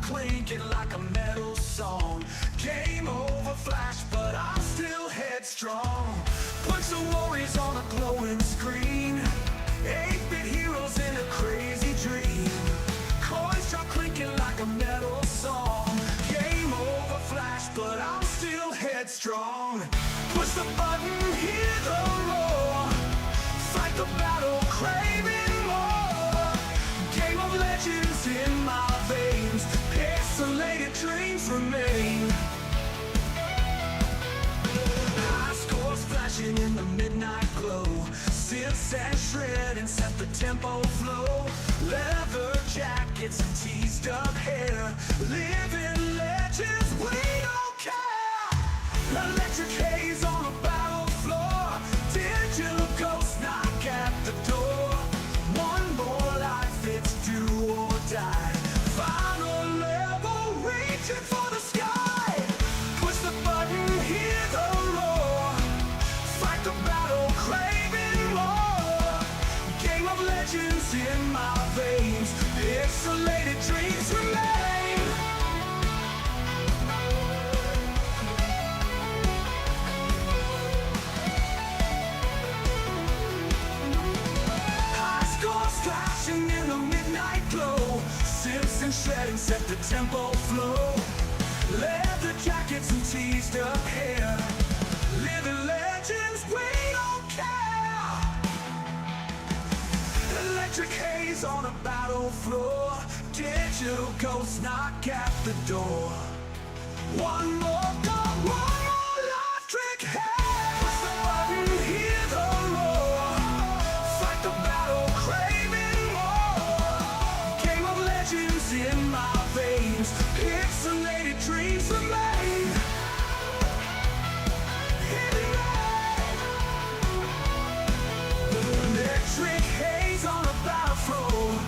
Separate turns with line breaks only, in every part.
clinking like a metal song. Game over, flash, but I'm still headstrong. Bunch of warriors on a glowing screen, 8-bit heroes in a crazy dream. Coins start clinking like a metal song. Game over, flash, but I'm still headstrong. Push the button, hear the roar. Fight the battle, craving more. Game of legends in my veins. Pixelated dreams remain. High scores flashing in the midnight glow. Sifts and shred and set the tempo flow. Leather jackets and teased up hair. Living legends, we don't care. Electric haze on a battle floor. Digital ghosts knock at the door. One more life, it's do or die. Final level, reaching for the sky. Push the button, hear the roar. Fight the battle, craving more. Game of legends in my veins. Pixelated dreams remain. High scores flashing in the midnight glow. Sips and shredding set the tempo flow. Leather jackets and teased up hair. Living legends, we don't care. Electric haze on a battle floor. Digital ghosts knock at the door. One more go, one more life, trick haze. Push the button, hear the roar. Fight the battle, craving more. Game of legends in my veins. Pixelated dreams remain. Electric haze on a battlefield.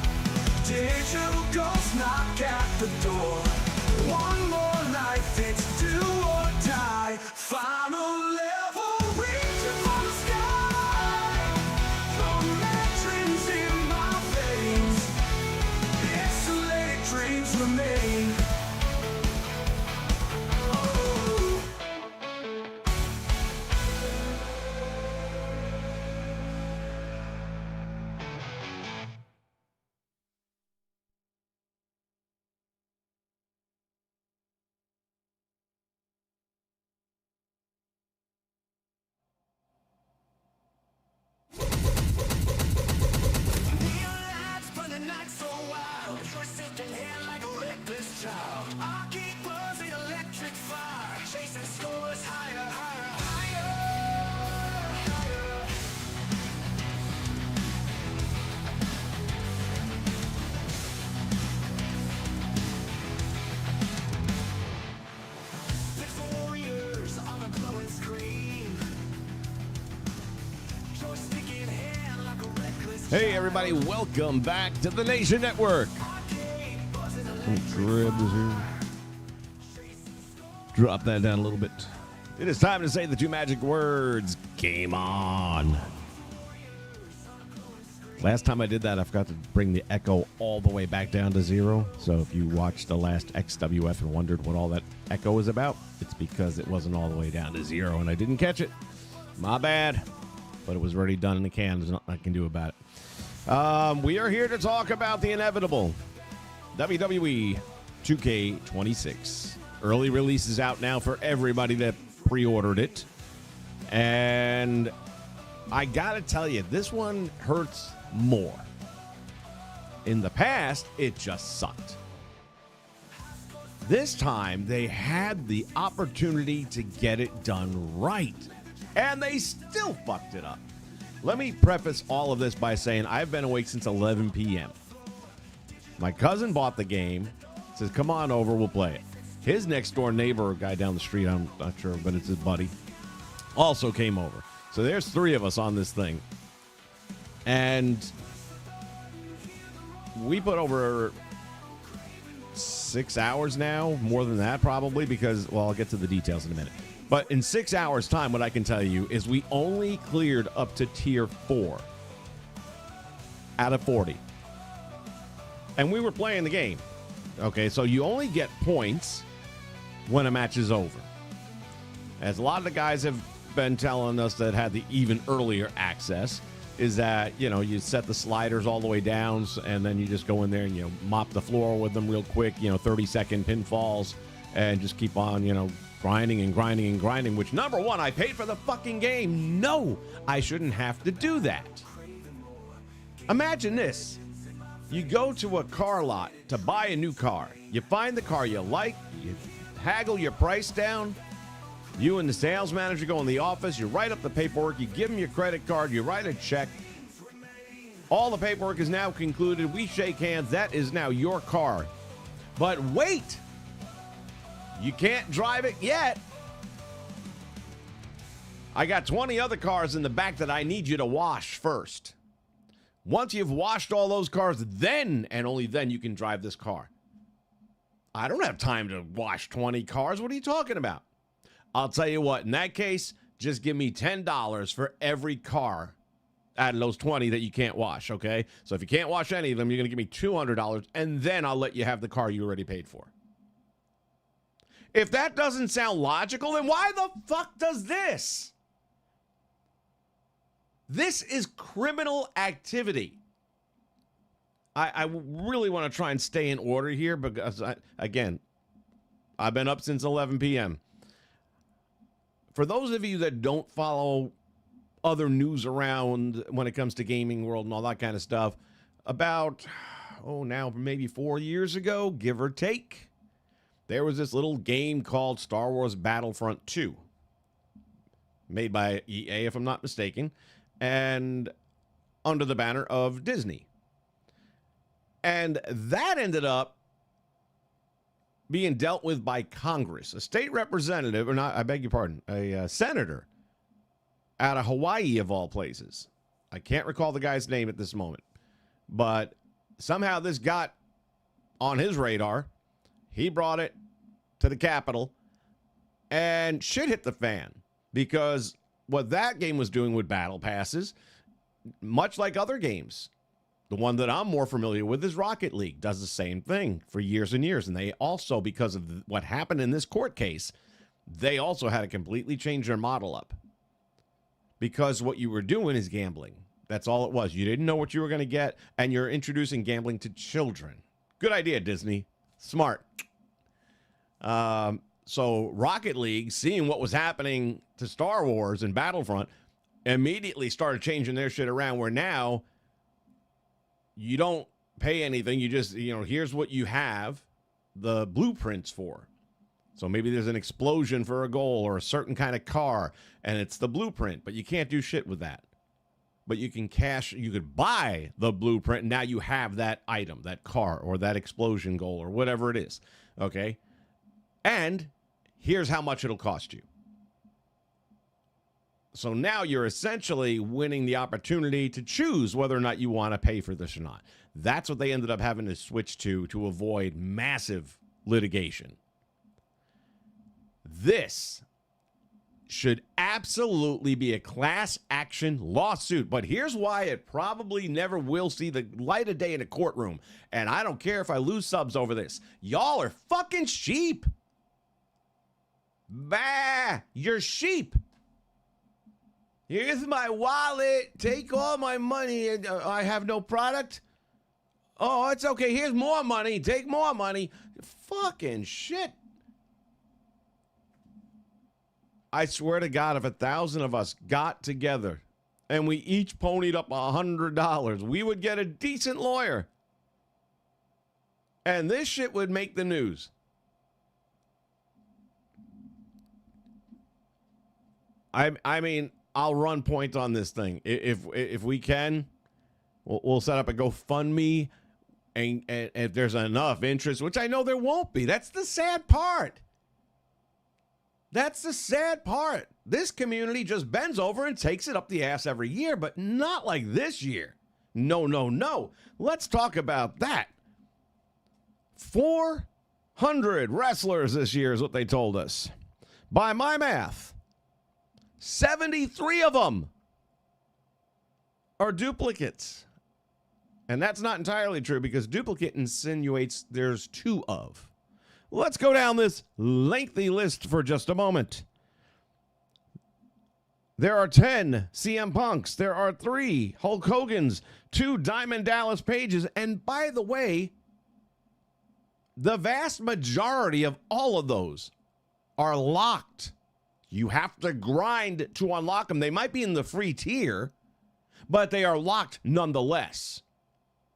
Digital ghosts knock at the door. One more life, it's do or die. Final level, reaching for the sky. The legends in my veins. Pixelated dreams remain. Oh. Neon lights burn the night so wild. Joystick in hand like a reckless child. I keep buzzing electric fire. Chasing scores higher, higher, higher, higher. There's warriors on a glowing screen. Joystick in hand like a reckless
Hey, everybody, welcome back to the Nation Network. Grab this here. Drop that down a little bit. It is time to say the two magic words, game on. Last time I did that, I forgot to bring the echo all the way back down to 0. So if you watched the last XWF and wondered what all that echo was about, it's because it wasn't all the way down to 0 and I didn't catch it. My bad. But it was already done in the can. There's nothing I can do about it. We are here to talk about the inevitable WWE 2K26. Early release is out now for everybody that pre-ordered it. And I got to tell you, this one hurts more. In the past, it just sucked. This time, they had the opportunity to get it done right. And they still fucked it up. Let me preface all of this by saying I've been awake since 11 p.m. My cousin bought the game, says, come on over, we'll play it. His next door neighbor, a guy down the street, I'm not sure, but it's his buddy, also came over. So there's 3 of us on this thing. And we put over 6 hours now, more than that probably, because, well, I'll get to the details in a minute. But in 6 hours' time, what I can tell you is we only cleared up to tier 4 out of 40. And we were playing the game. Okay, so you only get points when a match is over. As a lot of the guys have been telling us that had the even earlier access, is that, you set the sliders all the way down, and then you just go in there and, mop the floor with them real quick, 30-second pinfalls, and just keep on, grinding and grinding and grinding, which, number one, I paid for the fucking game. No, I shouldn't have to do that. Imagine this. You go to a car lot to buy a new car. You find the car you like, you haggle your price down. You and the sales manager go in the office, you write up the paperwork, you give them your credit card, you write a check. All the paperwork is now concluded. We shake hands. That is now your car. But wait! You can't drive it yet. I got 20 other cars in the back that I need you to wash first. Once you've washed all those cars, then and only then you can drive this car. I don't have time to wash 20 cars. What are you talking about? I'll tell you what, in that case, just give me $10 for every car out of those 20 that you can't wash, okay? So if you can't wash any of them, you're going to give me $200, and then I'll let you have the car you already paid for. If that doesn't sound logical, then why the fuck does this? This is criminal activity. I really want to try and stay in order here because, I've been up since 11 p.m. For those of you that don't follow other news around when it comes to gaming world and all that kind of stuff, about, now maybe 4 years ago, give or take, there was this little game called Star Wars Battlefront 2, made by EA, if I'm not mistaken, and under the banner of Disney. And that ended up being dealt with by Congress. A state representative, or not, I beg your pardon, a senator out of Hawaii, of all places. I can't recall the guy's name at this moment. But somehow this got on his radar. He brought it to the Capitol, and shit hit the fan. Because what that game was doing with battle passes, much like other games, the one that I'm more familiar with is Rocket League, does the same thing for years and years. And they also, because of what happened in this court case, they also had to completely change their model up. Because what you were doing is gambling. That's all it was. You didn't know what you were going to get, and you're introducing gambling to children. Good idea, Disney. Smart. So Rocket League, seeing what was happening to Star Wars and Battlefront, immediately started changing their shit around, where now you don't pay anything. You just, here's what you have the blueprints for. So maybe there's an explosion for a goal or a certain kind of car, and it's the blueprint, but you can't do shit with that. But you could buy the blueprint, and now you have that item, that car, or that explosion goal, or whatever it is. Okay? And here's how much it'll cost you. So now you're essentially winning the opportunity to choose whether or not you want to pay for this or not. That's what they ended up having to switch to avoid massive litigation. This should absolutely be a class action lawsuit. But here's why it probably never will see the light of day in a courtroom. And I don't care if I lose subs over this. Y'all are fucking sheep. Bah, you're sheep. Here's my wallet. Take all my money. I have no product. Oh, it's okay. Here's more money. Take more money. Fucking shit. I swear to God, if 1,000 of us got together and we each ponied up $100, we would get a decent lawyer. And this shit would make the news. I mean, I'll run point on this thing. If we can, we'll set up a GoFundMe, and if there's enough interest, which I know there won't be. That's the sad part. That's the sad part. This community just bends over and takes it up the ass every year, but not like this year. No, no, no. Let's talk about that. 400 wrestlers this year is what they told us. By my math, 73 of them are duplicates. And that's not entirely true because duplicate insinuates there's two of. Let's go down this lengthy list for just a moment. There are 10 CM Punks. There are 3 Hulk Hogans, 2 Diamond Dallas Pages. And by the way, the vast majority of all of those are locked. You have to grind to unlock them. They might be in the free tier, but they are locked nonetheless.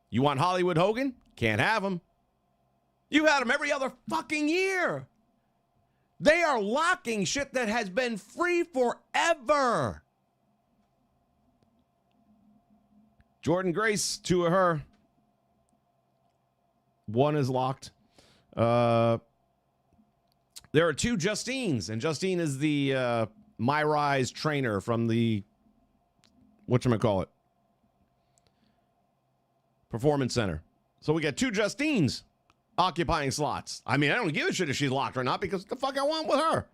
You want Hollywood Hogan? Can't have him. You had him every other fucking year. They are locking shit that has been free forever. Jordan Grace, 2 of her. 1 is locked. There are 2 Justines, and Justine is the My Rise trainer from the, whatchamacallit, Performance Center. So we got 2 Justines occupying slots. I mean, I don't give a shit if she's locked or not because the fuck I want with her.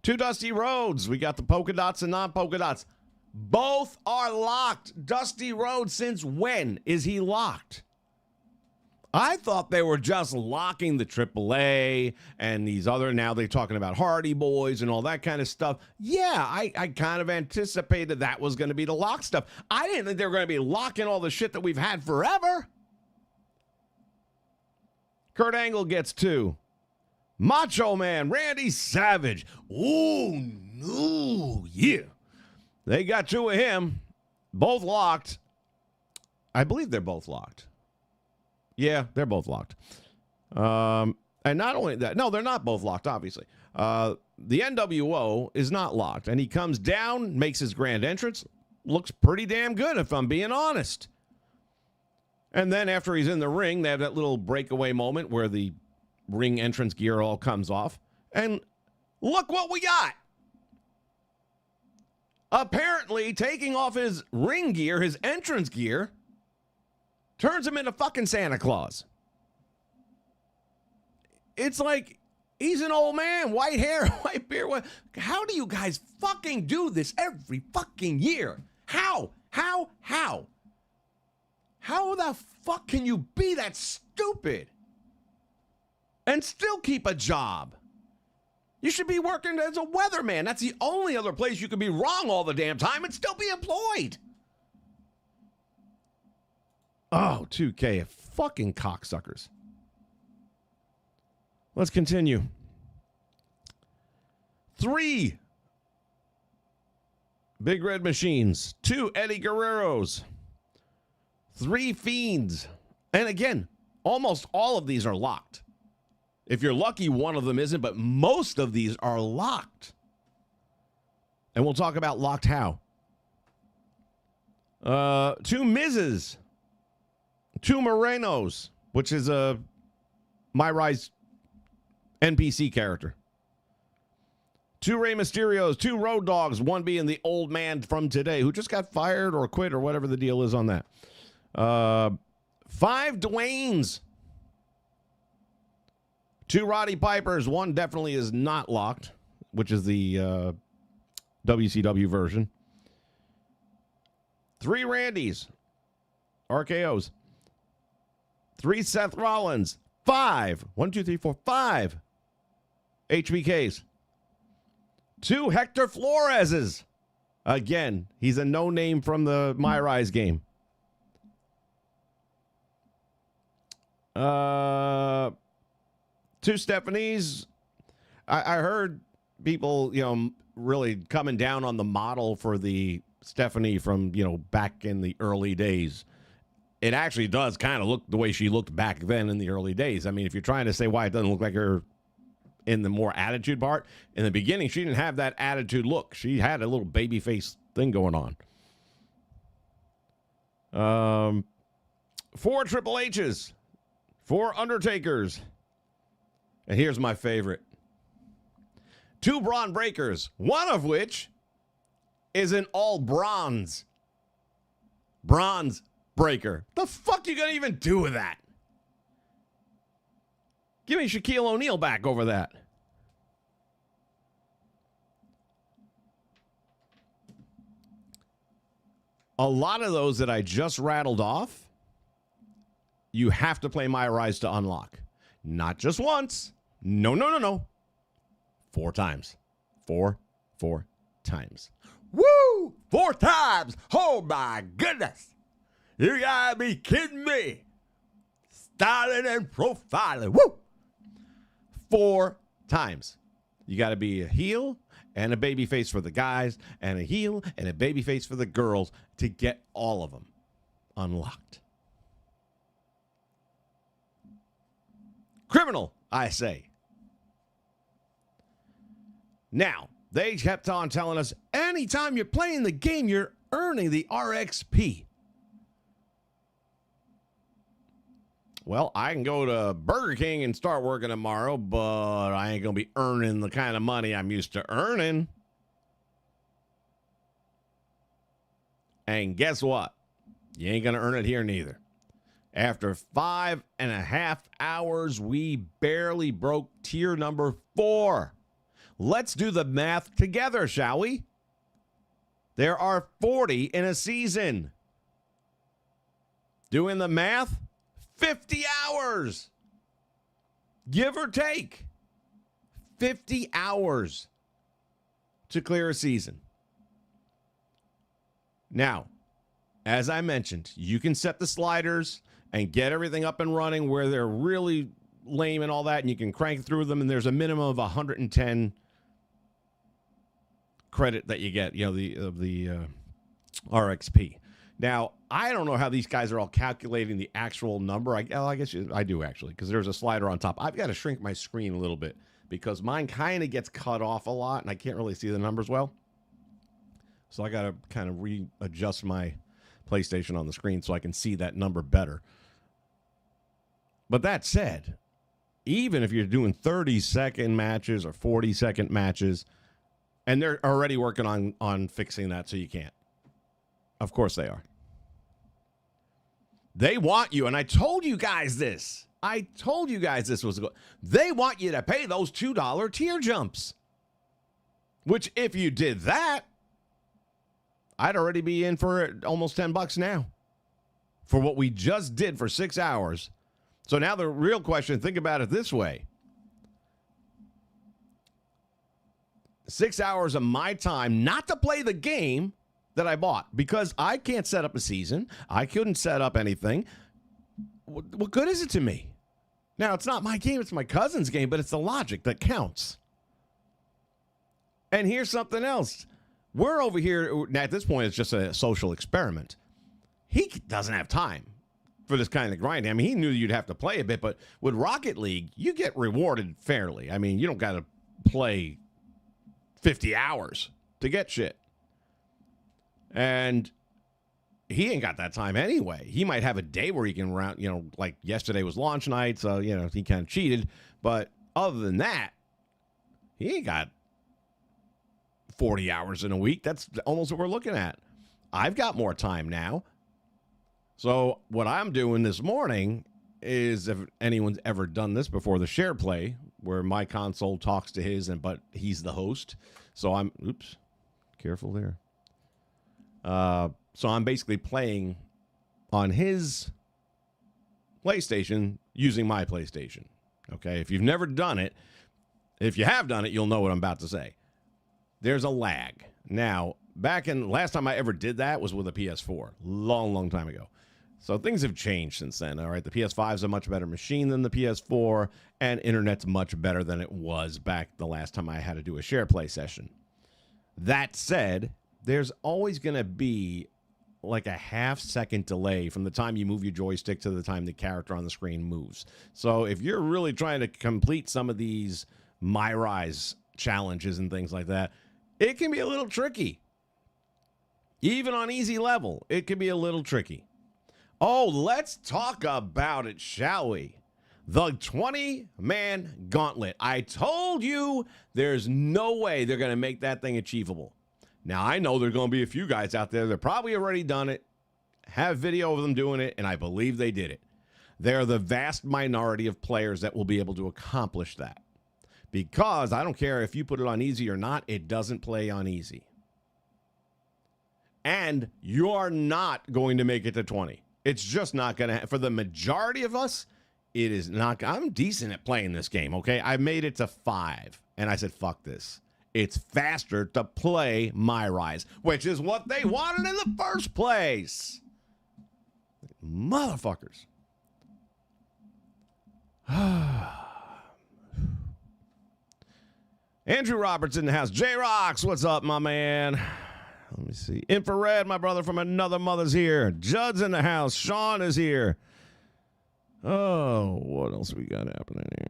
2 Dusty Rhodes. We got the polka dots and non-polka dots. Both are locked. Dusty Rhodes, since when is he locked? I thought they were just locking the AAA and these other, now they're talking about Hardy Boys and all that kind of stuff. Yeah, I kind of anticipated that was going to be the lock stuff. I didn't think they were going to be locking all the shit that we've had forever. Kurt Angle gets 2. Macho Man, Randy Savage. Ooh, no, yeah. They got 2 of him. Both locked. I believe they're both locked. Yeah, they're both locked. And not only that, no, they're not both locked, obviously. The NWO is not locked. And he comes down, makes his grand entrance. Looks pretty damn good, if I'm being honest. And then after he's in the ring, they have that little breakaway moment where the ring entrance gear all comes off. And look what we got. Apparently, taking off his ring gear, his entrance gear, turns him into fucking Santa Claus. It's like he's an old man, white hair, white beard. How do you guys fucking do this every fucking year? How? How the fuck can you be that stupid and still keep a job? You should be working as a weatherman. That's the only other place you could be wrong all the damn time and still be employed. Oh, 2K, fucking cocksuckers. Let's continue. 3 Big Red Machines, 2 Eddie Guerreros, 3 Fiends. And again, almost all of these are locked. If you're lucky, one of them isn't, but most of these are locked. And we'll talk about locked how. 2 Mizes. 2 Morenos, which is a My Rise NPC character. 2 Rey Mysterios, 2 Road Dogs, 1 being the old man from today who just got fired or quit or whatever the deal is on that. 5 Dwaynes. 2 Roddy Pipers, 1 definitely is not locked, which is the WCW version. 3 Randys, RKOs. 3 Seth Rollins. 5 HBKs. 2 Hector Flores's. Again, he's a no-name from the My Rise game. 2 Stephanies. I heard people, really coming down on the model for the Stephanie from, back in the early days. It actually does kind of look the way she looked back then in the early days. I mean, if you're trying to say why it doesn't look like her in the more attitude part, in the beginning, she didn't have that attitude look. She had a little baby face thing going on. 4 Triple H's, 4 Undertakers. And here's my favorite. 2 Braun Breakers, one of which is an all bronze breaker. The fuck you gonna even do with that? Give me Shaquille O'Neal back over that. A lot of those that I just rattled off, you have to play My Rise to unlock. Not just once. No. 4 times. Four times. Woo! 4 times! Oh my goodness! You gotta be kidding me! Styling and profiling. Woo! 4 times. You gotta be a heel and a baby face for the guys, and a heel and a baby face for the girls to get all of them unlocked. Criminal, I say. Now, they kept on telling us, anytime you're playing the game, you're earning the RXP. Well, I can go to Burger King and start working tomorrow, but I ain't going to be earning the kind of money I'm used to earning. And guess what? You ain't going to earn it here neither. After 5.5 hours, we barely broke tier number 4. Let's do the math together, shall we? There are 40 in a season. Doing the math, 50 hours. Give or take. 50 hours to clear a season. Now, as I mentioned, you can set the sliders and get everything up and running where they're really lame and all that, and you can crank through them, and there's a minimum of 110 credit that you get, the RXP. Now, I don't know how these guys are all calculating the actual number. I guess I do, actually, because there's a slider on top. I've got to shrink my screen a little bit because mine kind of gets cut off a lot, and I can't really see the numbers well. So I got to kind of readjust my PlayStation on the screen so I can see that number better. But that said, even if you're doing 30-second matches or 40-second matches, and they're already working on fixing that so you can't. Of course they are. They want you, and I told you guys this. They want you to pay those $2 tier jumps. Which, if you did that, I'd already be in for almost $10 now. For what we just did for 6 hours. So now the real question, think about it this way. 6 hours of my time not to play the game that I bought because I can't set up a season. I couldn't set up anything. What good is it to me? Now, it's not my game. It's my cousin's game, but it's the logic that counts. And here's something else. We're over here. At this point, it's just a social experiment. He doesn't have time for this kind of grinding. I mean, he knew you'd have to play a bit, but with Rocket League, you get rewarded fairly. I mean, you don't got to play 50 hours to get shit. And he ain't got that time anyway. He might have a day where he can round, like yesterday was launch night, so, he kind of cheated. But other than that, he ain't got 40 hours in a week. That's almost what we're looking at. I've got more time now. So what I'm doing this morning is, if anyone's ever done this before, the share play, where my console talks to his, but he's the host. So careful there. So I'm basically playing on his PlayStation using my PlayStation. Okay, if you've never done it, if you have done it, you'll know what I'm about to say. There's a lag. Now, last time I ever did that was with a PS4, long time ago. So things have changed since then, all right? The PS5 is a much better machine than the PS4, and internet's much better than it was back the last time I had to do a share play session. That said, there's always going to be like a half-second delay from the time you move your joystick to the time the character on the screen moves. So if you're really trying to complete some of these My Rise challenges and things like that, it can be a little tricky. Even on easy level, it can be a little tricky. Oh, let's talk about it, shall we? The 20-man gauntlet. I told you there's no way they're going to make that thing achievable. Now, I know there are going to be a few guys out there that probably already done it, have video of them doing it, and I believe they did it. They're the vast minority of players that will be able to accomplish that. Because I don't care if you put it on easy or not, it doesn't play on easy. And you're not going to make it to 20. It's just not going to. For the majority of us, it is not. I'm decent at playing this game, okay? I made it to 5, and I said, fuck this. It's faster to play My Rise, which is what they wanted in the first place. Motherfuckers. Andrew Roberts in the house. J-Rocks, what's up, my man? Let me see. Infrared, my brother from another mother's here. Judd's in the house. Sean is here. Oh, what else we got happening here?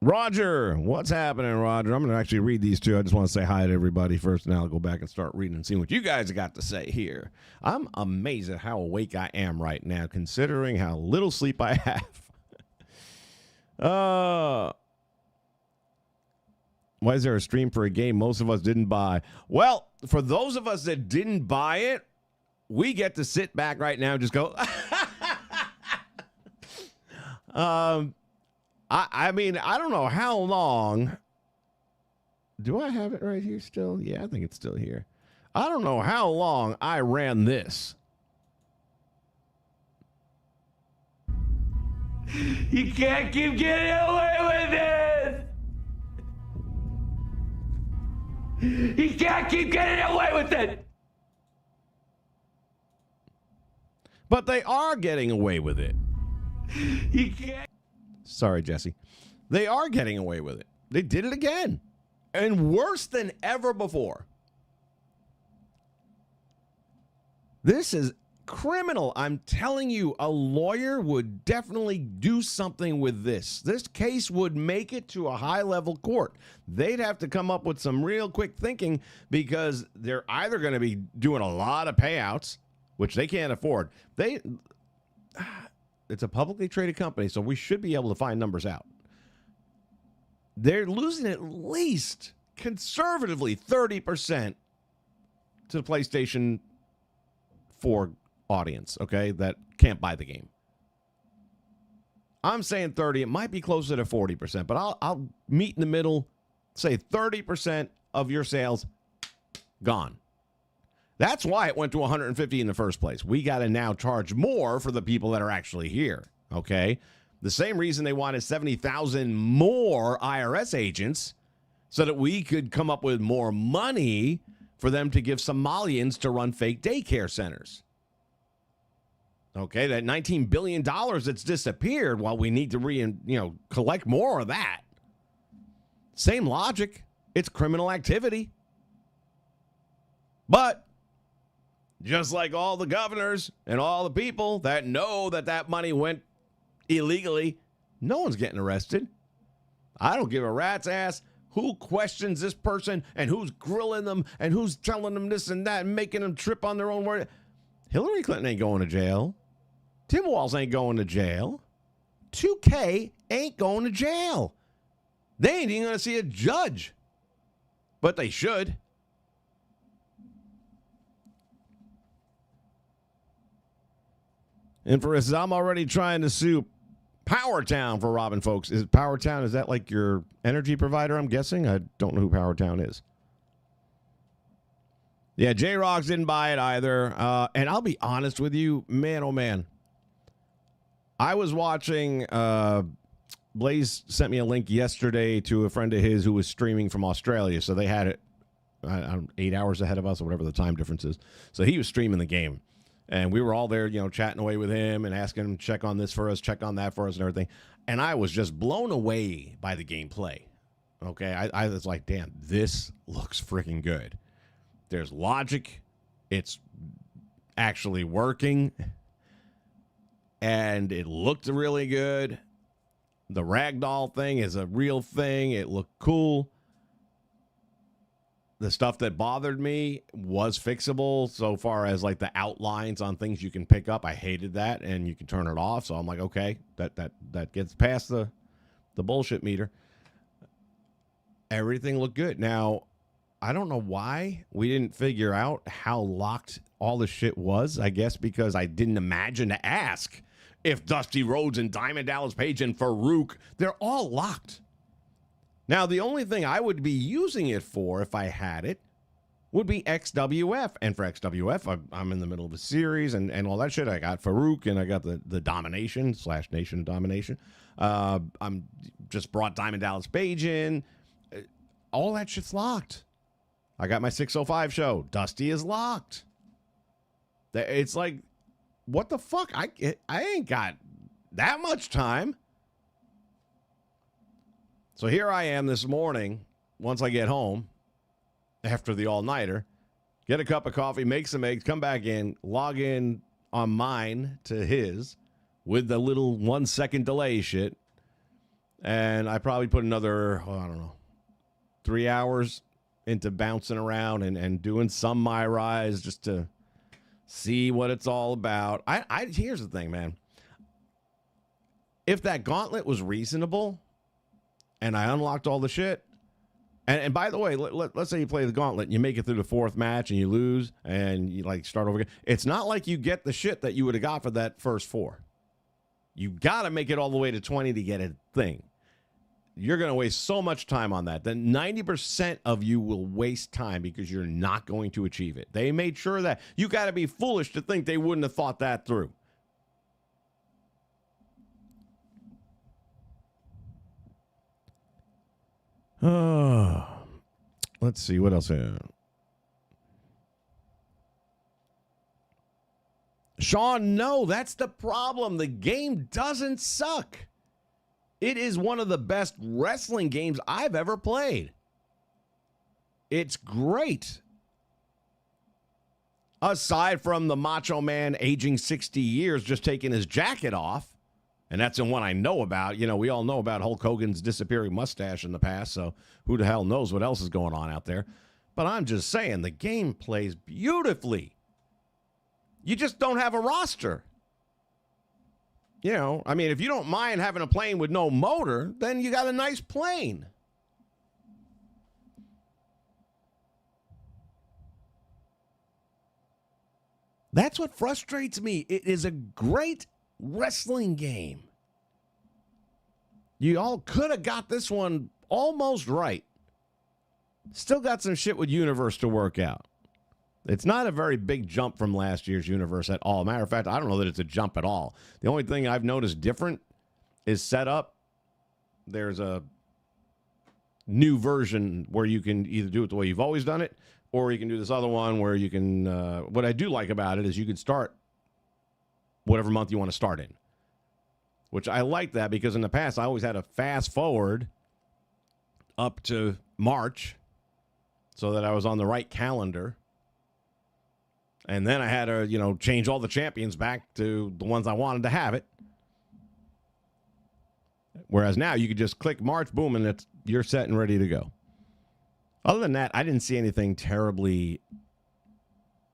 Roger, what's happening, Roger? I'm going to actually read these two. I just want to say hi to everybody first, and I'll go back and start reading and seeing what you guys got to say here. I'm amazed at how awake I am right now, considering how little sleep I have. Why is there a stream for a game most of us didn't buy? Well, for those of us that didn't buy it, we get to sit back right now and just go. I mean, I don't know how long. Do I have it right here still? Yeah, I think it's still here. I don't know how long I ran this.
You can't keep getting away with it! You can't keep getting away with it!
But they are getting away with it.
You can't.
Sorry, Jesse. They are getting away with it. They did it again. And worse than ever before. This is criminal. I'm telling you, a lawyer would definitely do something with this. This case would make it to a high-level court. They'd have to come up with some real quick thinking because they're either going to be doing a lot of payouts, which they can't afford. It's a publicly traded company, so we should be able to find numbers out. They're losing at least, conservatively, 30% to the PlayStation 4 audience, okay, that can't buy the game. I'm saying 30. It might be closer to 40%, but I'll meet in the middle, say 30% of your sales gone. That's why it went to 150 in the first place. We got to now charge more for the people that are actually here, okay? The same reason they wanted 70,000 more IRS agents so that we could come up with more money for them to give Somalians to run fake daycare centers. Okay, that $19 billion that's disappeared, well, we need to collect more of that. Same logic. It's criminal activity. But just like all the governors and all the people that know that that money went illegally, no one's getting arrested. I don't give a rat's ass who questions this person and who's grilling them and who's telling them this and that and making them trip on their own word. Hillary Clinton ain't going to jail. Tim Walz ain't going to jail. 2K ain't going to jail. They ain't even going to see a judge. But they should. And for us, I'm already trying to sue Power Town for robbing folks. Is Power Town, is that like your energy provider, I'm guessing? I don't know who Power Town is. Yeah, J-Rocks didn't buy it either. And I'll be honest with you, man, oh man. I was watching, Blaze sent me a link yesterday to a friend of his who was streaming from Australia. So they had it 8 hours ahead of us or whatever the time difference is. So he was streaming the game. And we were all there, chatting away with him and asking him, check on this for us, check on that for us and everything. And I was just blown away by the gameplay. Okay, I was like, damn, this looks freaking good. There's logic. It's actually working. And it looked really good. The ragdoll thing is a real thing. It looked cool. The stuff that bothered me was fixable so far as like the outlines on things you can pick up. I hated that, and you can turn it off. So I'm like, okay, that gets past the bullshit meter. Everything looked good. Now, I don't know why we didn't figure out how locked all the shit was. I guess because I didn't imagine to ask if Dusty Rhodes and Diamond Dallas Page and Farouk, they're all locked. Now, the only thing I would be using it for if I had it would be XWF. And for XWF, I'm in the middle of a series and all that shit. I got Farouk and I got the Domination / Nation of Domination. I'm just brought Diamond Dallas Page in. All that shit's locked. I got my 605 show. Dusty is locked. It's like, what the fuck? I ain't got that much time. So here I am this morning, once I get home, after the all-nighter, get a cup of coffee, make some eggs, come back in, log in on mine to his with the little 1 second delay shit. And I probably put another, I don't know, 3 hours into bouncing around and doing some My Rise just to see what it's all about. Here's the thing, man. If that gauntlet was reasonable and I unlocked all the shit, and by the way, let's say you play the gauntlet and you make it through the 4th match and you lose and you like start over again. It's not like you get the shit that you would have got for that first 4. You got to make it all the way to 20 to get a thing. You're going to waste so much time on that. Then 90% of you will waste time because you're not going to achieve it. They made sure that. You got to be foolish to think they wouldn't have thought that through. Let's see what else. Sean, no, that's the problem. The game doesn't suck. It is one of the best wrestling games I've ever played. It's great. Aside from the Macho Man aging 60 years, just taking his jacket off. And that's the one I know about. You know, we all know about Hulk Hogan's disappearing mustache in the past, so who the hell knows what else is going on out there. But I'm just saying, the game plays beautifully. You just don't have a roster. You know, I mean, if you don't mind having a plane with no motor, then you got a nice plane. That's what frustrates me. It is a great wrestling game. You all could have got this one almost right. Still got some shit with Universe to work out. It's not a very big jump from last year's Universe at all. Matter of fact, I don't know that it's a jump at all. The only thing I've noticed different is setup. There's a new version where you can either do it the way you've always done it, or you can do this other one where you can, what I do like about it is you can start whatever month you want to start in, which I like that because in the past I always had to fast forward up to March so that I was on the right calendar. And then I had to, change all the champions back to the ones I wanted to have it. Whereas now you could just click March, boom, and you're set and ready to go. Other than that, I didn't see anything terribly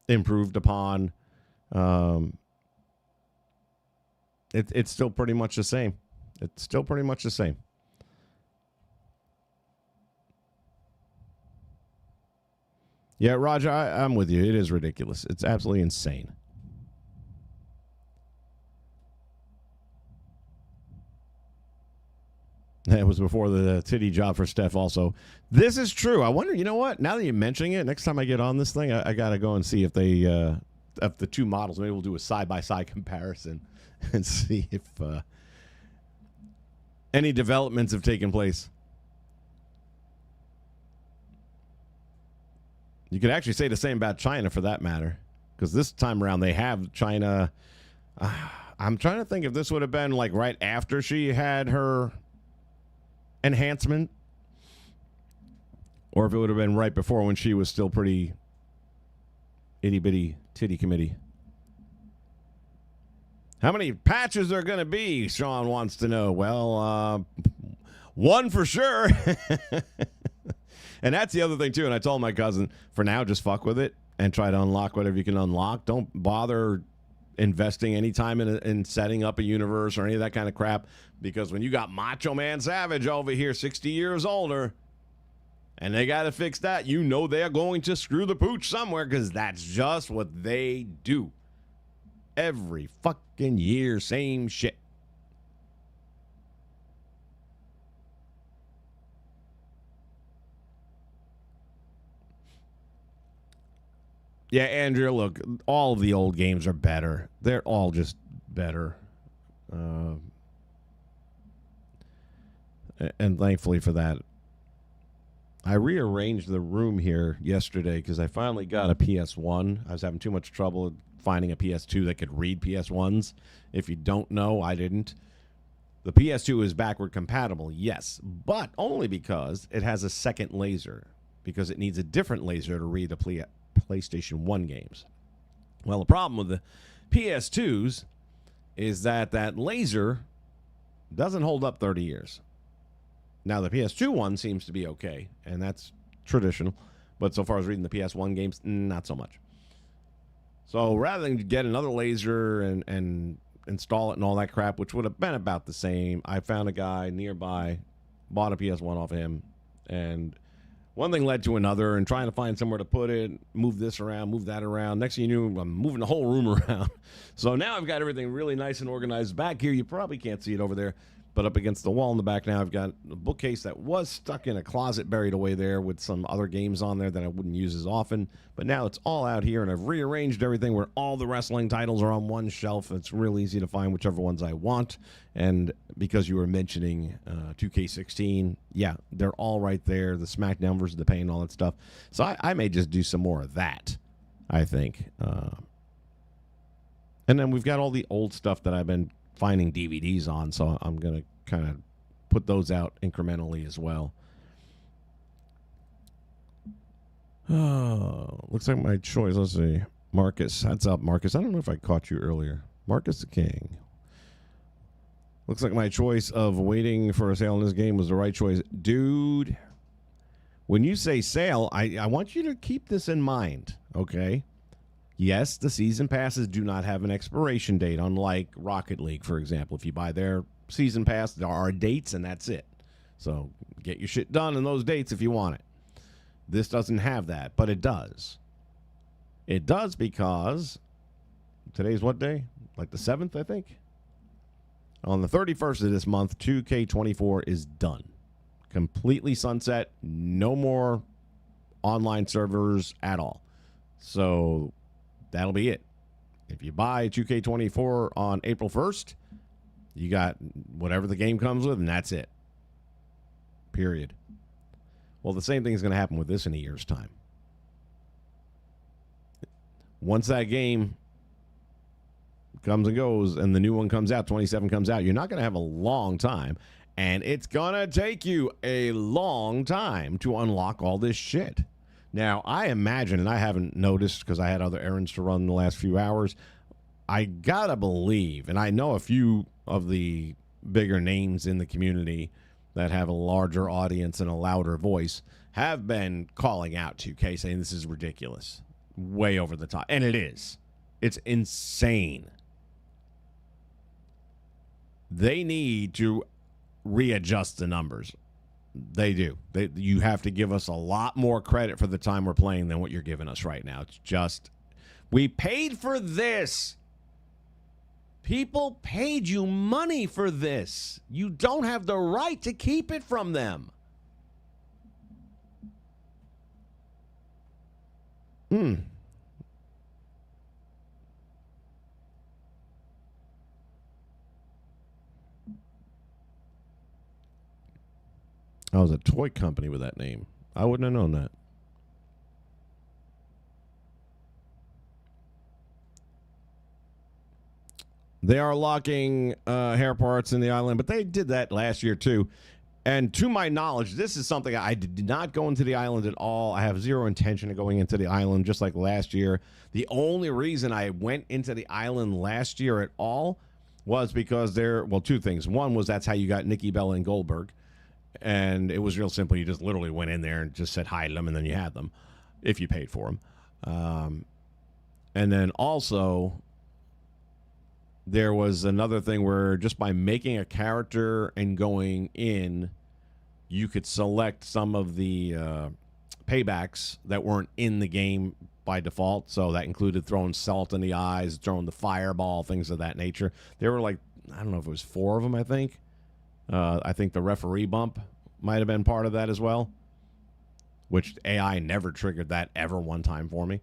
improved upon. It's still pretty much the same. It's still pretty much the same. Yeah, Roger, I'm with you. It is ridiculous. It's absolutely insane. That was before the titty job for Steph also. This is true. I wonder, you know what? Now that you're mentioning it, next time I get on this thing, I got to go and see if they, if the two models, maybe we'll do a side-by-side comparison and see if any developments have taken place. You could actually say the same about China for that matter, because this time around they have China. I'm trying to think if this would have been like right after she had her enhancement, or if it would have been right before when she was still pretty itty-bitty titty committee. How many patches are going to be, Sean wants to know. Well, one for sure. And that's the other thing, too. And I told my cousin, for now, just fuck with it and try to unlock whatever you can unlock. Don't bother investing any time in setting up a universe or any of that kind of crap. Because when you got Macho Man Savage over here, 60 years older, and they got to fix that, you know they're going to screw the pooch somewhere because that's just what they do. Every fucking year, same shit. Yeah, Andrea, look, all of the old games are better. They're all just better. And thankfully for that. I rearranged the room here yesterday because I finally got a PS1. I was having too much trouble finding a PS2 that could read PS1s. If you don't know, I didn't. The PS2 is backward compatible, yes, but only because it has a second laser, because it needs a different laser to read the PlayStation 1 games. Well, the problem with the PS2s is that that laser doesn't hold up 30 years. Now, the PS2 one seems to be okay, and that's traditional. But so far as reading the PS1 games, not so much. So rather than get another laser and install it and all that crap, which would have been about the same, I found a guy nearby, bought a PS1 off of him, and one thing led to another, and trying to find somewhere to put it, move this around, move that around. Next thing you knew, I'm moving the whole room around. So now I've got everything really nice and organized. Back here, you probably can't see it over there, but up against the wall in the back now, I've got a bookcase that was stuck in a closet buried away there with some other games on there that I wouldn't use as often. But now it's all out here, and I've rearranged everything where all the wrestling titles are on one shelf. It's real easy to find whichever ones I want. And because you were mentioning 2K16, yeah, they're all right there. The SmackDown versus the Pain, all that stuff. So I may just do some more of that, I think. And then we've got all the old stuff that I've been finding DVDs on, so I'm going to kind of put those out incrementally as well. Oh, looks like my choice. Let's see. Marcus. What's up, Marcus? I don't know if I caught you earlier. Marcus the King. Looks like my choice of waiting for a sale in this game was the right choice. Dude, when you say sale, I want you to keep this in mind, okay? Yes, the season passes do not have an expiration date, unlike Rocket League, for example. If you buy their season pass, there are dates, and that's it. So get your shit done in those dates if you want it. This doesn't have that, but it does. It does because today's what day? Like the 7th, I think? On the 31st of this month, 2K24 is done. Completely sunset. No more online servers at all. So that'll be it. If you buy 2K24 on April 1st, you got whatever the game comes with, and that's it. Period. Well, the same thing is going to happen with this in a year's time. Once that game comes and goes and the new one comes out, 27 comes out, you're not going to have a long time, and it's going to take you a long time to unlock all this shit. Now, I imagine, and I haven't noticed because I had other errands to run in the last few hours, I gotta believe, and I know a few of the bigger names in the community that have a larger audience and a louder voice have been calling out 2K, saying this is ridiculous, way over the top. And it is. It's insane. They need to readjust the numbers. They do. You have to give us a lot more credit for the time we're playing than what you're giving us right now. It's just, we paid for this. People paid you money for this. You don't have the right to keep it from them. I was a toy company with that name. I wouldn't have known that. They are locking hair parts in the island, but they did that last year too. And to my knowledge, this is something I did not go into the island at all. I have zero intention of going into the island, just like last year. The only reason I went into the island last year at all was because two things. One was that's how you got Nikki Bella and Goldberg. And it was real simple. You just literally went in there and just said hi to them, and then you had them if you paid for them. And then also, there was another thing where just by making a character and going in, you could select some of the paybacks that weren't in the game by default. So that included throwing salt in the eyes, throwing the fireball, things of that nature. There were like, I don't know if it was 4 of them, I think. I think the referee bump might have been part of that as well, which AI never triggered that ever one time for me.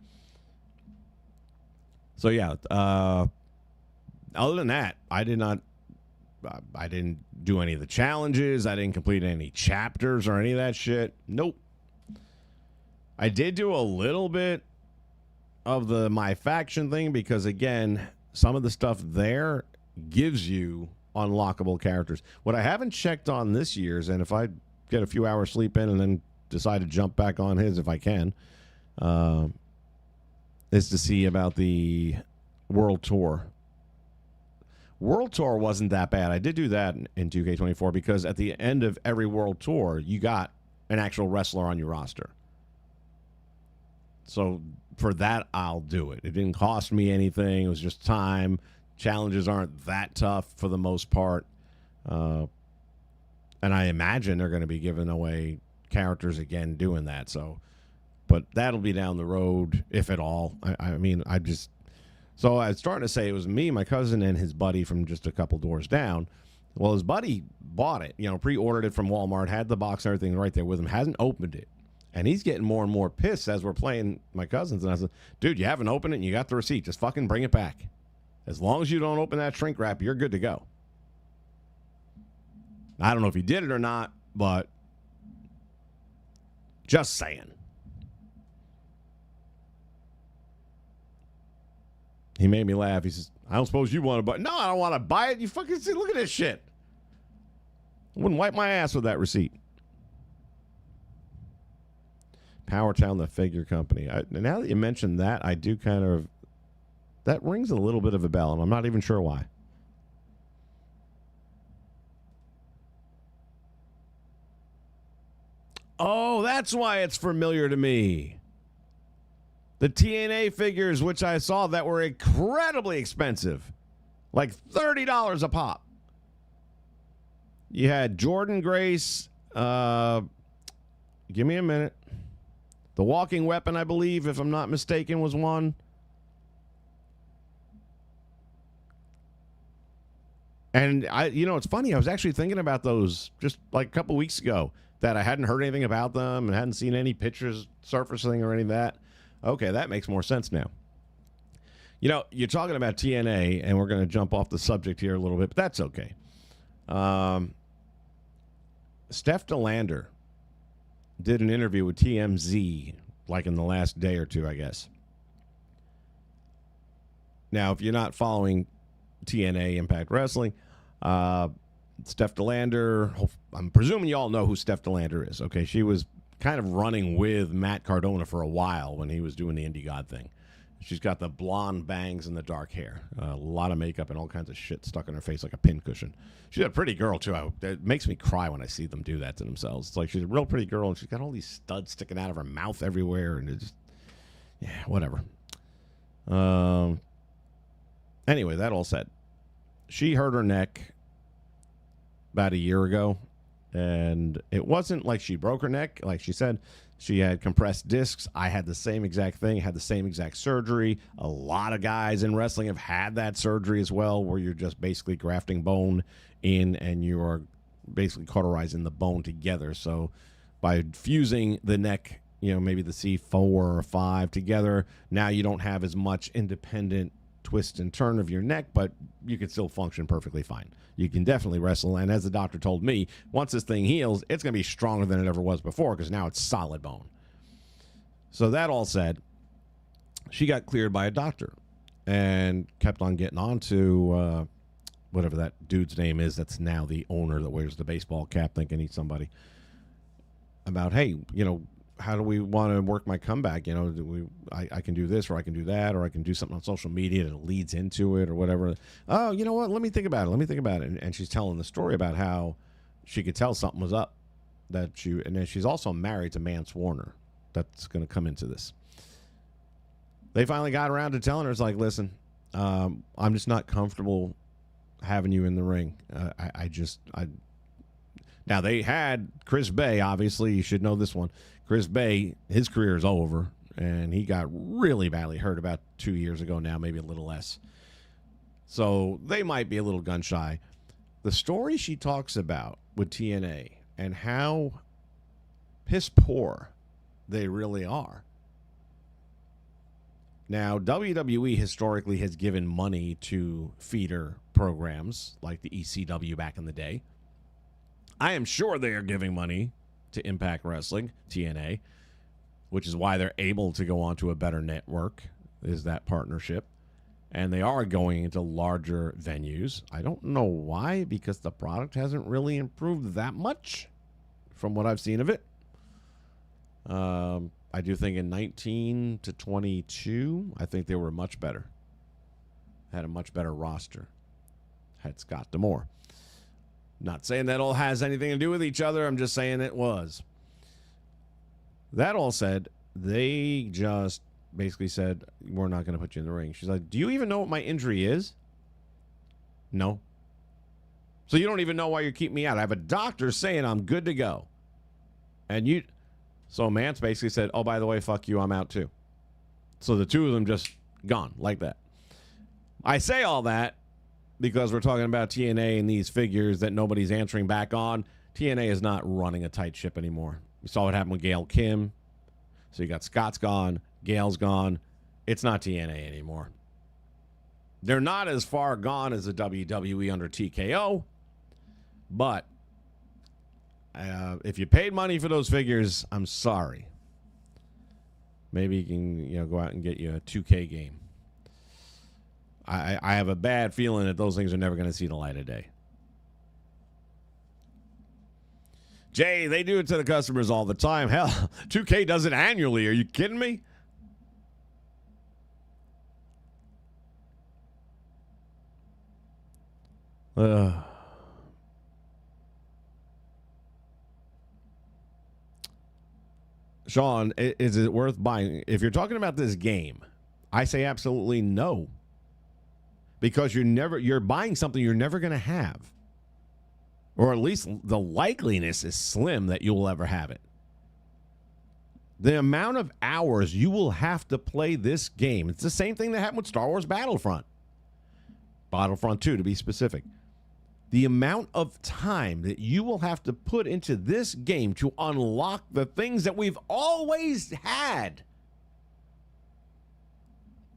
So yeah, other than that, I didn't do any of the challenges. I didn't complete any chapters or any of that shit. Nope. I did do a little bit of the my faction thing because, again, some of the stuff there gives you unlockable characters. What I haven't checked on this year's, and if I get a few hours sleep in and then decide to jump back on his if I can, is to see about the World Tour. World Tour wasn't that bad. I did do that in 2K24 because at the end of every World Tour, you got an actual wrestler on your roster. So for that, I'll do it. It didn't cost me anything. It was just time. Challenges aren't that tough for the most part. And I imagine they're going to be giving away characters again doing that. So, but that'll be down the road, if at all. So I was starting to say it was me, my cousin, and his buddy from just a couple doors down. Well, his buddy bought it, pre-ordered it from Walmart, had the box and everything right there with him, hasn't opened it. And he's getting more and more pissed as we're playing my cousins. And I said, dude, you haven't opened it and you got the receipt. Just fucking bring it back. As long as you don't open that shrink wrap, you're good to go. I don't know if he did it or not, but just saying. He made me laugh. He says, I don't suppose you want to buy it. No, I don't want to buy it. You fucking see, look at this shit. I wouldn't wipe my ass with that receipt. Powertown, the figure company. Now that you mentioned that, I do kind of... That rings a little bit of a bell, and I'm not even sure why. Oh, that's why it's familiar to me. The TNA figures, which I saw that were incredibly expensive. Like $30 a pop. You had Jordan Grace. Give me a minute. The Walking Weapon, I believe, if I'm not mistaken, was one. And it's funny. I was actually thinking about those just like a couple weeks ago that I hadn't heard anything about them and hadn't seen any pictures surfacing or any of that. Okay, that makes more sense now. You're talking about TNA, and we're going to jump off the subject here a little bit, but that's okay. Steph DeLander did an interview with TMZ like in the last day or two, I guess. Now, if you're not following TNA Impact Wrestling, Steph DeLander, I'm presuming you all know who Steph DeLander is. Okay, she was kind of running with Matt Cardona for a while when he was doing the Indie God thing. She's got the blonde bangs and the dark hair, a lot of makeup and all kinds of shit stuck in her face like a pincushion. She's a pretty girl, too. It makes me cry when I see them do that to themselves. It's like she's a real pretty girl, and she's got all these studs sticking out of her mouth everywhere, and it's just, whatever. Anyway, that all said, she hurt her neck about a year ago, and it wasn't like she broke her neck. Like she said, she had compressed discs. I had the same exact thing, had the same exact surgery. A lot of guys in wrestling have had that surgery as well, where you're just basically grafting bone in and you're basically cauterizing the bone together. So by fusing the neck, maybe the C4 or 5 together, now you don't have as much independent twist and turn of your neck, but you can still function perfectly fine. You can definitely wrestle, and as the doctor told me, once this thing heals, it's going to be stronger than it ever was before because now it's solid bone. So that all said, she got cleared by a doctor and kept on getting on to whatever that dude's name is that's now the owner that wears the baseball cap, thinking he's somebody, about, hey, how do we want to work my comeback? I can do this, or I can do that, or I can do something on social media that leads into it or whatever. Oh, you know what? Let me think about it. And she's telling the story about how she could tell something was up. And then she's also married to Mance Warner. That's going to come into this. They finally got around to telling her, it's like, listen, I'm just not comfortable having you in the ring. Now, they had Chris Bay, obviously. You should know this one. Chris Bay, his career is over, and he got really badly hurt about 2 years ago now, maybe a little less. So they might be a little gun shy. The story she talks about with TNA and how piss poor they really are. Now, WWE historically has given money to feeder programs like the ECW back in the day. I am sure they are giving money to Impact Wrestling, TNA, which is why they're able to go onto a better network, is that partnership. And they are going into larger venues. I don't know why, because the product hasn't really improved that much from what I've seen of it. I do think in 19 to 22, I think they were much better. Had a much better roster. Had Scott D'Amore. Not saying that all has anything to do with each other. I'm just saying it was. That all said, they just basically said, we're not going to put you in the ring. She's like, do you even know what my injury is? No. So you don't even know why you're keeping me out. I have a doctor saying I'm good to go. And you... So Mance basically said, oh, by the way, fuck you, I'm out too. So the two of them just gone like that. I say all that because we're talking about TNA and these figures that nobody's answering back on. TNA is not running a tight ship anymore. We saw what happened with Gail Kim. So you got Scott's gone, Gail's gone. It's not TNA anymore. They're not as far gone as the WWE under TKO, but if you paid money for those figures, I'm sorry. Maybe you can go out and get you a 2K game. I have a bad feeling that those things are never going to see the light of day. Jay, they do it to the customers all the time. Hell, 2K does it annually. Are you kidding me? Sean, is it worth buying? If you're talking about this game, I say absolutely no. Because you're buying something you're never going to have. Or at least the likeliness is slim that you will ever have it. The amount of hours you will have to play this game, it's the same thing that happened with Star Wars Battlefront. Battlefront 2, to be specific. The amount of time that you will have to put into this game to unlock the things that we've always had.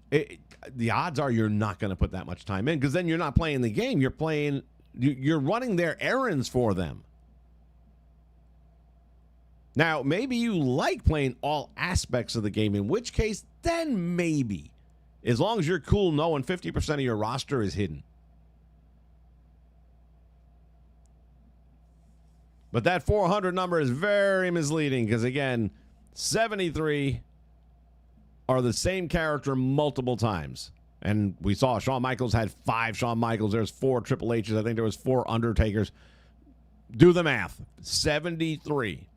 The odds are you're not going to put that much time in, because then you're not playing the game. You're running their errands for them. Now, maybe you like playing all aspects of the game, in which case, then maybe. As long as you're cool knowing 50% of your roster is hidden. But that 400 number is very misleading because, again, 73 are the same character multiple times. And we saw Shawn Michaels had 5 Shawn Michaels. There's 4 Triple H's. I think there was 4 Undertakers. Do the math. 73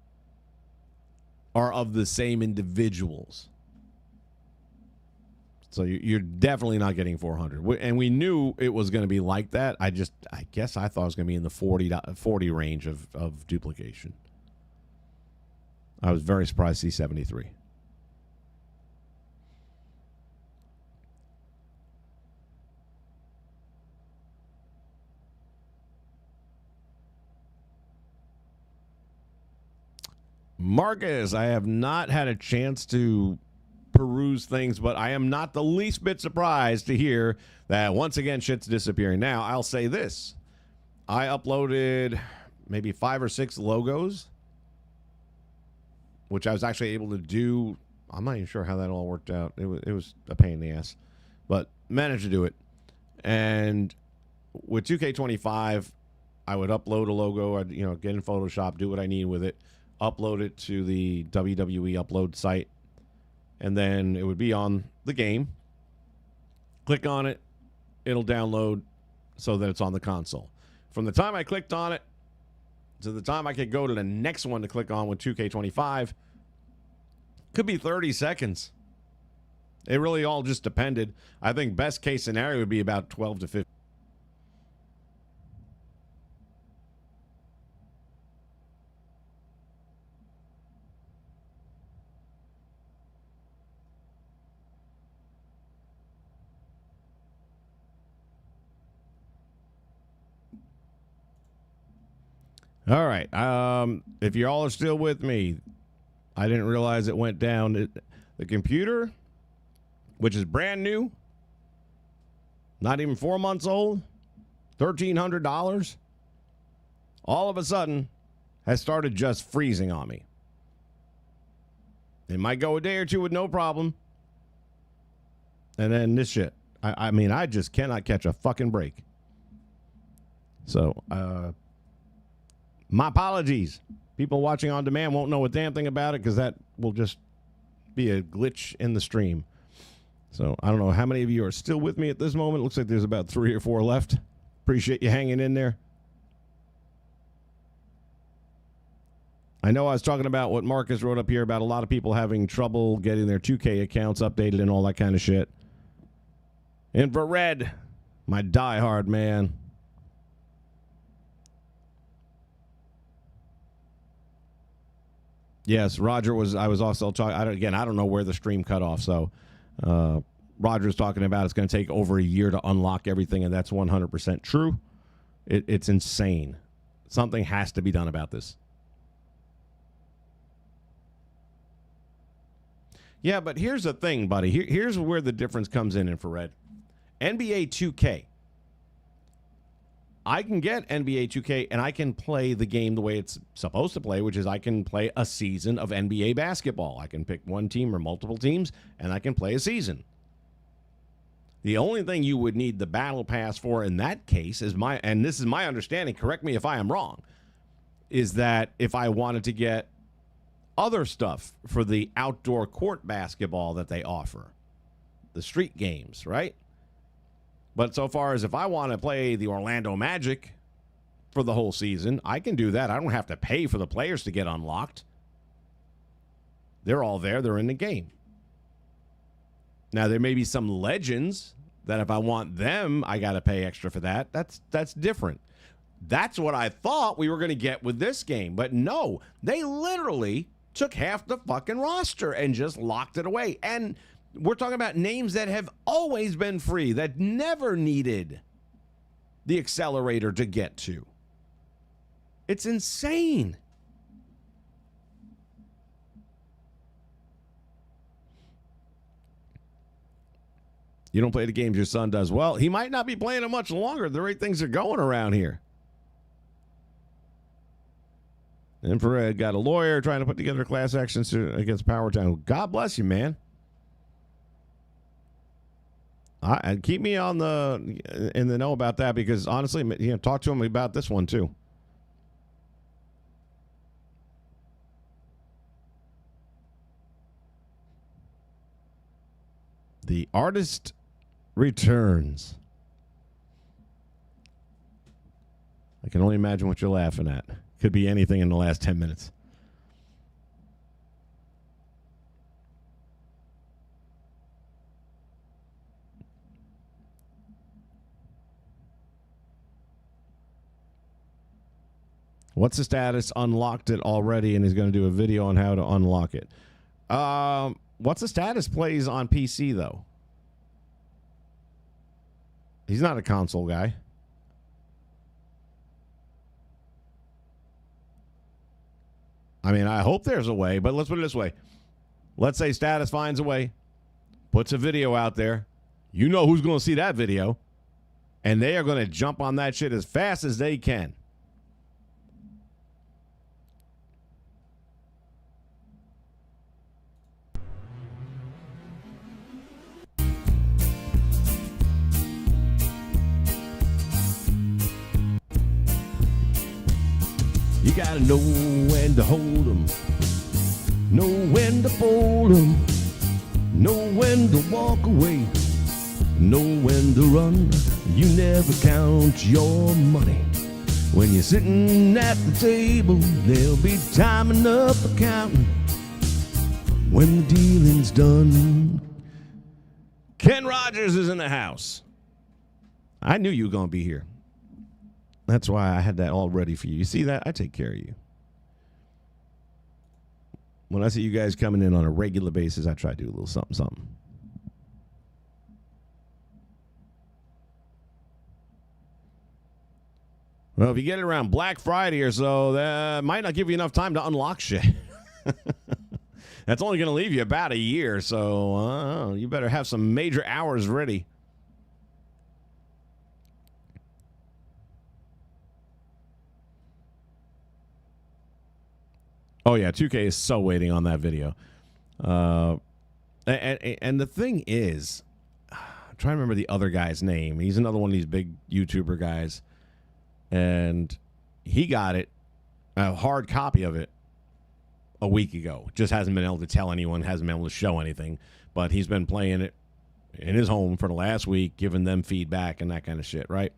are of the same individuals. So you're definitely not getting 400. And we knew it was going to be like that. I guess I thought it was going to be in the 40 range of duplication. I was very surprised to see 73. Marcus, I have not had a chance to peruse things, but I am not the least bit surprised to hear that once again shit's disappearing. Now, I'll say this. I uploaded maybe 5 or 6 logos, which I was actually able to do. I'm not even sure how that all worked out. It was a pain in the ass, but managed to do it. And with 2K25, I would upload a logo, I'd get in Photoshop, do what I need with it, upload it to the WWE upload site, and then it would be on the game. Click on it, it'll download so that it's on the console. From the time I clicked on it to the time I could go to the next one to click on with 2K25, could be 30 seconds. It really all just depended. I think best case scenario would be about 12 to 15. All right. If you all are still with me, I didn't realize it went down. The computer which is brand new, not even 4 months old, $1,300, all of a sudden has started just freezing on me. It might go a day or two with no problem. And then this shit. I mean, I just cannot catch a fucking break. So, my apologies. People watching on demand won't know a damn thing about it because that will just be a glitch in the stream. So, I don't know how many of you are still with me at this moment. It looks like there's about 3 or 4 left. Appreciate you hanging in there. I know I was talking about what Marcus wrote up here about a lot of people having trouble getting their 2K accounts updated and all that kind of shit. Infrared, my diehard man. Yes, Roger was. I was also talking. I don't know where the stream cut off. So, Roger's talking about it's going to take over a year to unlock everything, and that's 100% true. It's insane. Something has to be done about this. Yeah, but here's the thing, buddy. Here's where the difference comes in, Infrared. NBA 2K. I can get NBA 2K and I can play the game the way it's supposed to play, which is I can play a season of NBA basketball. I can pick one team or multiple teams and I can play a season. The only thing you would need the battle pass for in that case is and this is my understanding, correct me if I am wrong, is that if I wanted to get other stuff for the outdoor court basketball that they offer, the street games, right? But so far as if I want to play the Orlando Magic for the whole season, I can do that. I don't have to pay for the players to get unlocked. They're all there. They're in the game. Now, there may be some legends that if I want them, I got to pay extra for that. That's different. That's what I thought we were going to get with this game. But no, they literally took half the fucking roster and just locked it away. And we're talking about names that have always been free, that never needed the accelerator to get to. It's insane. You don't play the games your son does. Well, he might not be playing them much longer. The way things are going around here. Infrared got a lawyer trying to put together a class action suit against Power Town. God bless you, man. And keep me in the know about that because honestly, talk to him about this one too. The artist returns. I can only imagine what you're laughing at. Could be anything in the last 10 minutes. What's the status? Unlocked it already and is going to do a video on how to unlock it. What's the status? Plays on PC, though. He's not a console guy. I mean, I hope there's a way, but let's put it this way. Let's say status finds a way, puts a video out there. You know who's going to see that video, and they are going to jump on that shit as fast as they can. You gotta know when to hold 'em, know when to fold 'em, know when to walk away, know when to run. You never count your money. When you're sitting at the table, there'll be time enough for counting when the dealing's done. Ken Rogers is in the house. I knew you were gonna be here. That's why I had that all ready for you. You see that? I take care of you. When I see you guys coming in on a regular basis, I try to do a little something, something. Well, if you get it around Black Friday or so, that might not give you enough time to unlock shit. That's only going to leave you about a year, so you better have some major hours ready. Oh, yeah, 2K is so waiting on that video. And the thing is, I'm trying to remember the other guy's name. He's another one of these big YouTuber guys. And he got it, a hard copy of it, a week ago. Just hasn't been able to tell anyone, hasn't been able to show anything. But he's been playing it in his home for the last week, giving them feedback and that kind of shit, right?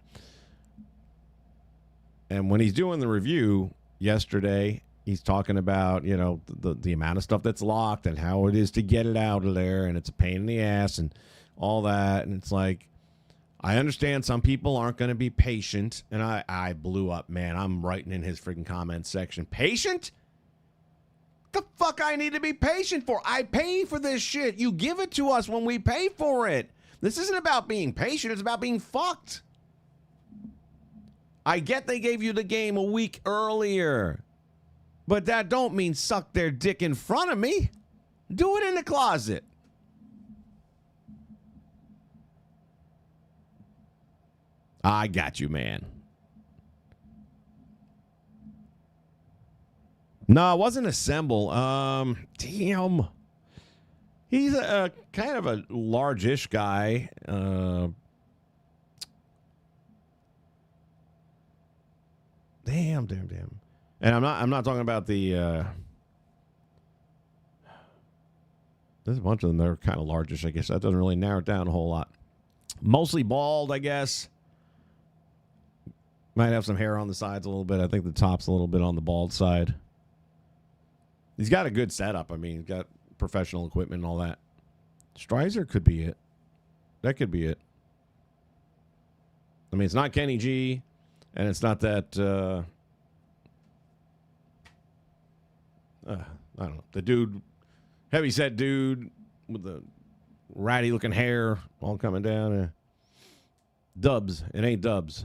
And when he's doing the review yesterday, he's talking about, you know, the amount of stuff that's locked and how it is to get it out of there, and it's a pain in the ass and all that. And it's like, I understand some people aren't going to be patient, and I blew up, man. I'm writing in his freaking comments section, patient? The fuck I need to be patient for? I pay for this shit. You give it to us when we pay for it. This isn't about being patient. It's about being fucked. I get they gave you the game a week earlier, but that don't mean suck their dick in front of me. Do it in the closet. I got you, man. No, it wasn't Assemble. Damn. He's a kind of a large-ish guy. Damn. And I'm not talking about the there's a bunch of them that are kind of largish, I guess. That doesn't really narrow it down a whole lot. Mostly bald, I guess. Might have some hair on the sides a little bit. I think the top's a little bit on the bald side. He's got a good setup. I mean, he's got professional equipment and all that. Strizer could be it. That could be it. I mean, it's not Kenny G, and it's not that, I don't know, the dude, heavyset dude with the ratty looking hair all coming down. Dubs. It ain't Dubs.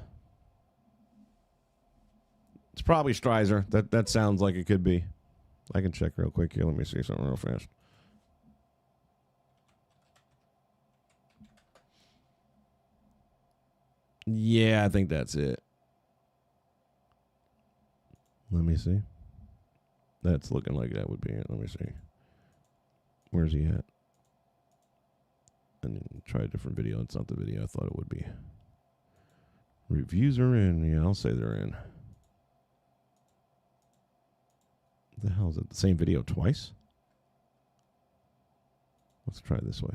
It's probably Strizer. That sounds like it could be. I can check real quick here. Let me see something real fast. Yeah, I think that's it. Let me see. That's looking like that would be it. Let me see. Where's he at? And then try a different video. It's not the video I thought it would be. Reviews are in. Yeah, I'll say they're in. What the hell is it? The same video twice? Let's try this way.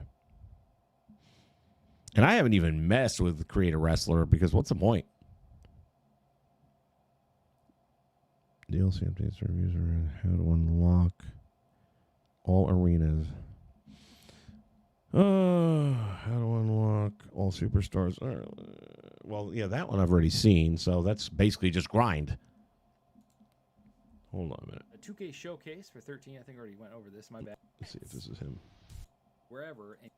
And I haven't even messed with Create a Wrestler because what's the point? DLC updates, reviews are how to unlock all arenas. How to unlock all superstars. Well, yeah, that one I've already seen, so that's basically just grind. Hold on a minute.
A 2K showcase for 13. I think I already went over this. My bad.
Let's see if this is him.
Wherever. And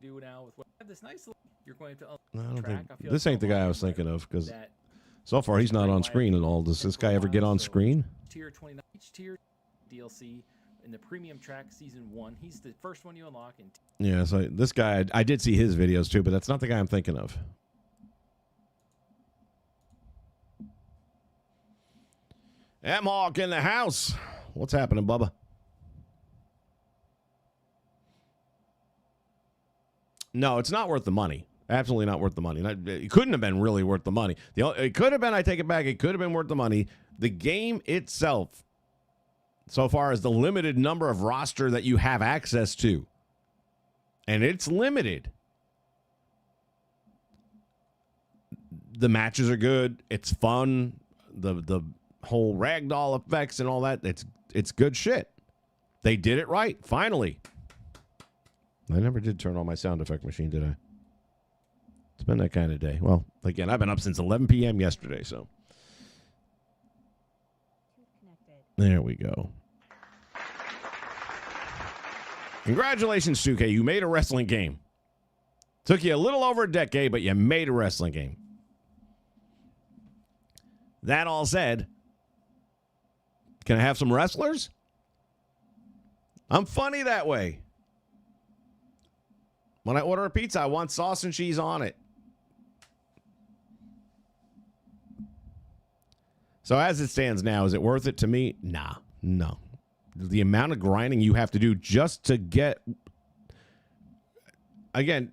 do now with what this nice. You're going to.
No, I don't
track.
think this ain't the guy I was thinking of because so far he's not on screen at all. Does this guy ever get on screen?
Tier 29. Each tier DLC in the premium track season 1. He's the first one you unlock. And
yeah, so this guy I did see his videos too, but that's not the guy I'm thinking of. M-Hawk in the house. What's happening, Bubba? No, it's not worth the money. Absolutely not worth the money. It couldn't have been really worth the money. It could have been, I take it back, it could have been worth the money. The game itself, so far as the limited number of roster that you have access to, and it's limited. The matches are good. It's fun. The whole ragdoll effects and all that, it's good shit. They did it right, finally. I never did turn on my sound effect machine, did I? It's been that kind of day. Well, again, I've been up since 11 p.m. yesterday, so. There we go. Congratulations, 2K. You made a wrestling game. Took you a little over a decade, but you made a wrestling game. That all said, can I have some wrestlers? I'm funny that way. When I order a pizza, I want sauce and cheese on it. So as it stands now, is it worth it to me? Nah, no. The amount of grinding you have to do just to get... Again,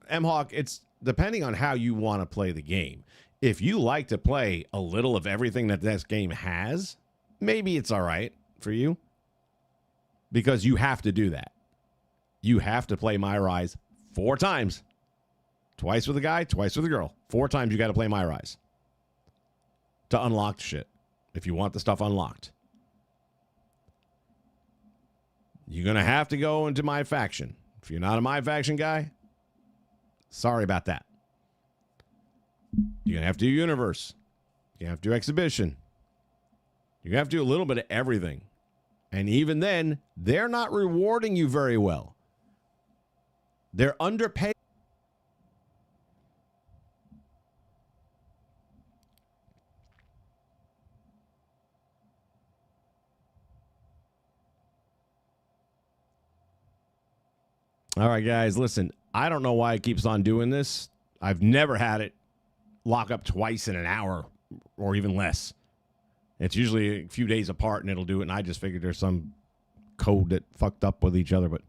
M-Hawk, it's depending on how you want to play the game. If you like to play a little of everything that this game has, maybe it's all right for you. Because you have to do that. You have to play My Rise 4 times. Twice with a guy, twice with a girl. 4 times you got to play My Rise. To unlock shit. If you want the stuff unlocked. You're going to have to go into my faction. If you're not a my faction guy, sorry about that. You're going to have to do universe. You have to do exhibition. You have to do a little bit of everything. And even then, they're not rewarding you very well. They're underpaid. All right, guys, listen, I don't know why it keeps on doing this. I've never had it lock up twice in an hour or even less. It's usually a few days apart and it'll do it, and I just figured there's some code that fucked up with each other. But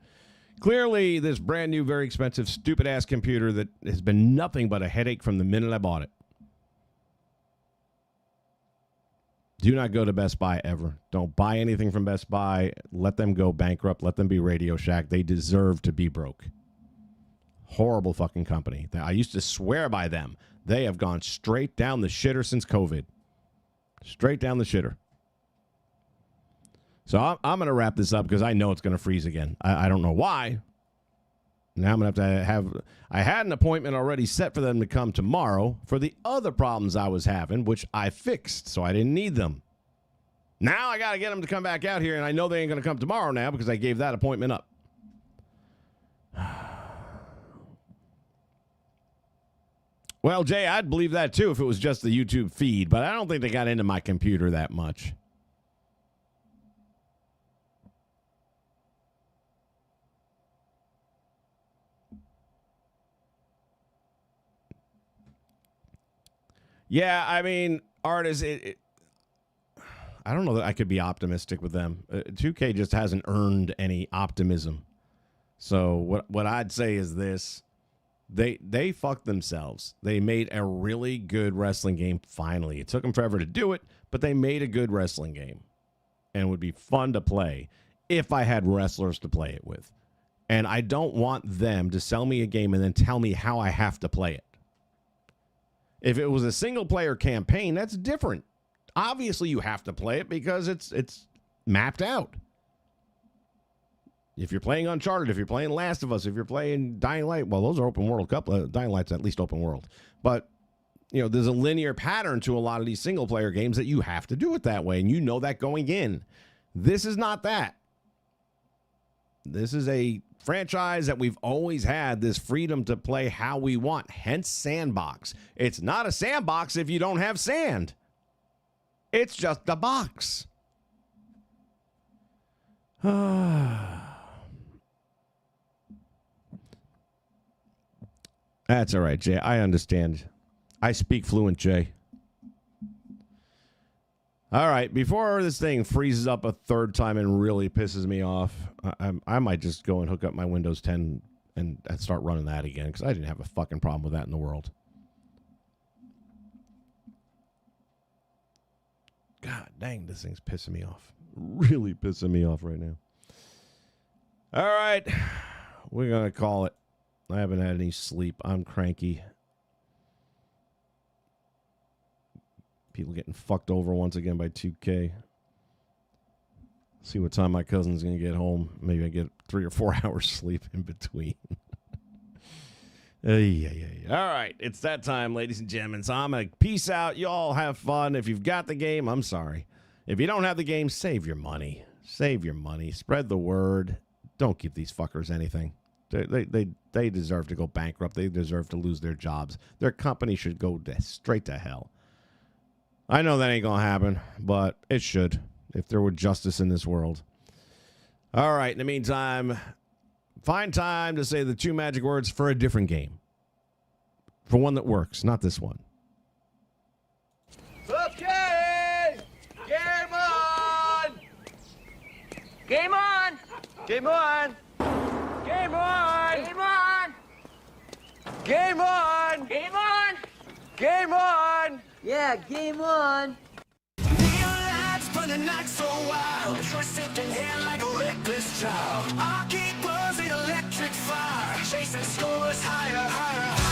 clearly, this brand new, very expensive, stupid-ass computer that has been nothing but a headache from the minute I bought it. Do not go to Best Buy ever. Don't buy anything from Best Buy. Let them go bankrupt. Let them be Radio Shack. They deserve to be broke. Horrible fucking company. I used to swear by them. They have gone straight down the shitter since COVID. Straight down the shitter. So I'm going to wrap this up because I know it's going to freeze again. I don't know why. Now I'm going to have... I had an appointment already set for them to come tomorrow for the other problems I was having, which I fixed, so I didn't need them. Now I got to get them to come back out here, and I know they ain't going to come tomorrow now because I gave that appointment up. Well, Jay, I'd believe that too if it was just the YouTube feed, but I don't think they got into my computer that much. Yeah, I mean, artists, I don't know that I could be optimistic with them. 2K just hasn't earned any optimism. So what I'd say is this. They fucked themselves. They made a really good wrestling game finally. It took them forever to do it, but they made a good wrestling game. And it would be fun to play if I had wrestlers to play it with. And I don't want them to sell me a game and then tell me how I have to play it. If it was a single-player campaign, that's different. Obviously, you have to play it because it's mapped out. If you're playing Uncharted, if you're playing Last of Us, if you're playing Dying Light, well, those are open world. Dying Light's at least open world. But, you know, there's a linear pattern to a lot of these single-player games that you have to do it that way, and you know that going in. This is not that. This is a franchise that we've always had this freedom to play how we want, hence Sandbox. It's not a sandbox if you don't have sand. It's just a box. That's all right, Jay. I understand. I speak fluent, Jay. All right, before this thing freezes up a third time and really pisses me off, I might just go and hook up my Windows 10 and start running that again, because I didn't have a fucking problem with that in the world. God dang, this thing's pissing me off. Really pissing me off right now. All right, we're going to call it. I haven't had any sleep. I'm cranky. People getting fucked over once again by 2K. See what time my cousin's going to get home. Maybe I get 3 or 4 hours sleep in between. All right, it's that time, ladies and gentlemen. So I'm going to peace out. You all have fun. If you've got the game, I'm sorry. If you don't have the game, save your money. Save your money. Spread the word. Don't give these fuckers anything. They deserve to go bankrupt. They deserve to lose their jobs. Their company should go straight to hell. I know that ain't going to happen, but it should if there were justice in this world. All right. In the meantime, find time to say the 2 magic words for a different game. For one that works, not this one.
Okay! Game on!
Game on!
Game on! Game on!
Game on!
Game on!
Game on!
Game on!
Yeah, game on!
Neon lights, but the night so wild. Twisted in hair like a reckless child. Our keep buzzing electric fire. Chasing scores higher, higher, higher.